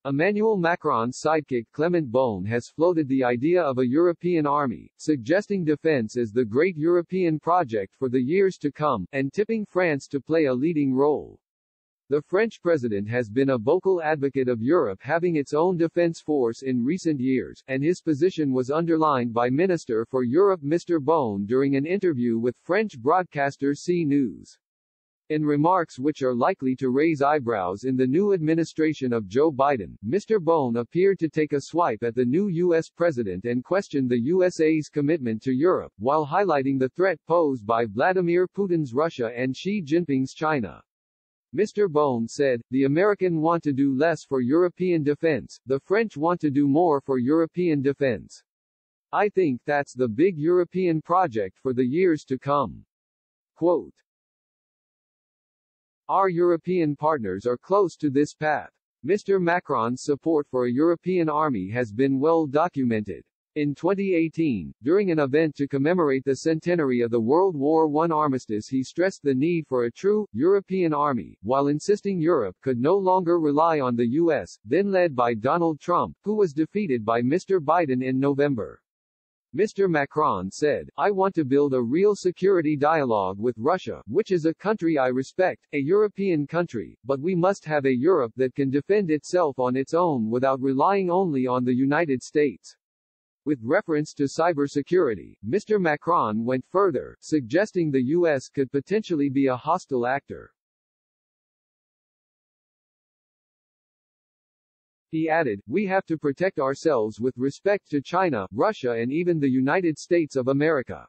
Emmanuel Macron's sidekick Clement Beaune has floated the idea of a European army, suggesting defense as the great European project for the years to come, and tipping France to play a leading role. The French president has been a vocal advocate of Europe having its own defense force in recent years, and his position was underlined by Minister for Europe Mr. Beaune during an interview with French broadcaster CNews. In remarks which are likely to raise eyebrows in the new administration of Joe Biden, Mr. Beaune appeared to take a swipe at the new U.S. president and questioned the USA's commitment to Europe, while highlighting the threat posed by Vladimir Putin's Russia and Xi Jinping's China. Mr. Beaune said, "The Americans want to do less for European defense, the French want to do more for European defense. I think that's the big European project for the years to come." Quote, "Our European partners are close to this path. Mr. Macron's support for a European army has been well documented. In 2018, during an event to commemorate the centenary of the World War I armistice, he stressed the need for a true, European army, while insisting Europe could no longer rely on the U.S., then led by Donald Trump, who was defeated by Mr. Biden in November. Mr. Macron said, "I want to build a real security dialogue with Russia, which is a country I respect, a European country, but we must have a Europe that can defend itself on its own without relying only on the United States." With reference to cybersecurity, Mr. Macron went further, suggesting the U.S. could potentially be a hostile actor. He added, "We have to protect ourselves with respect to China, Russia and even the United States of America."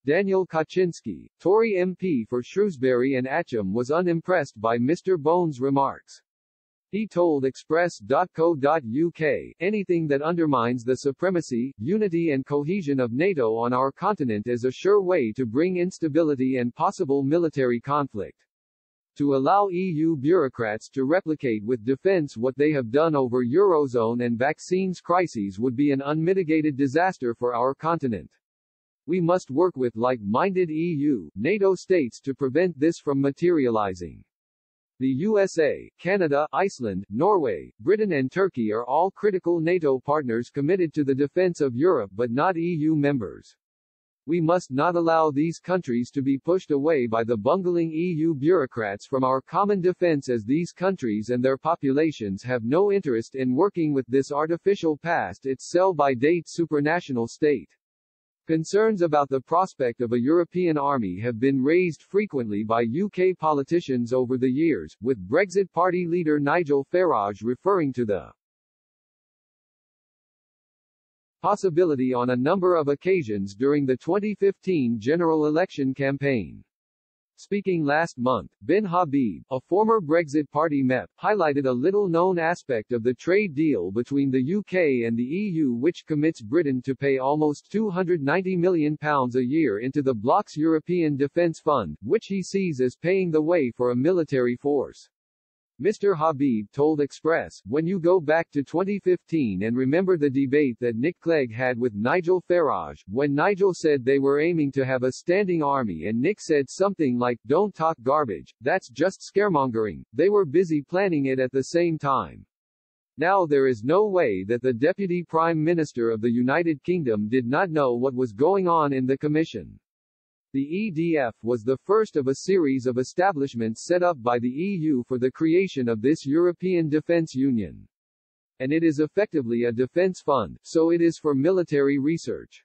Daniel Kaczynski, Tory MP for Shrewsbury and Atcham, was unimpressed by Mr. Beaune's remarks. He told Express.co.uk, "Anything that undermines the supremacy, unity and cohesion of NATO on our continent is a sure way to bring instability and possible military conflict. To allow EU bureaucrats to replicate with defense what they have done over Eurozone and vaccines crises would be an unmitigated disaster for our continent. We must work with like-minded EU, NATO states to prevent this from materializing. The USA, Canada, Iceland, Norway, Britain and Turkey are all critical NATO partners committed to the defense of Europe but not EU members. We must not allow these countries to be pushed away by the bungling EU bureaucrats from our common defense, as these countries and their populations have no interest in working with this artificial past its sell-by-date supranational state." Concerns about the prospect of a European army have been raised frequently by UK politicians over the years, with Brexit Party leader Nigel Farage referring to the possibility on a number of occasions during the 2015 general election campaign. Speaking last month, Ben Habib, a former Brexit Party MEP, highlighted a little-known aspect of the trade deal between the UK and the EU, which commits Britain to pay almost £290 million a year into the bloc's European Defence Fund, which he sees as paying the way for a military force. Mr. Habib told Express, "When you go back to 2015 and remember the debate that Nick Clegg had with Nigel Farage, when Nigel said they were aiming to have a standing army and Nick said something like, 'Don't talk garbage, that's just scaremongering,' they were busy planning it at the same time. Now there is no way that the Deputy Prime Minister of the United Kingdom did not know what was going on in the Commission." The EDF was the first of a series of establishments set up by the EU for the creation of this European Defence Union. And it is effectively a defence fund, so it is for military research.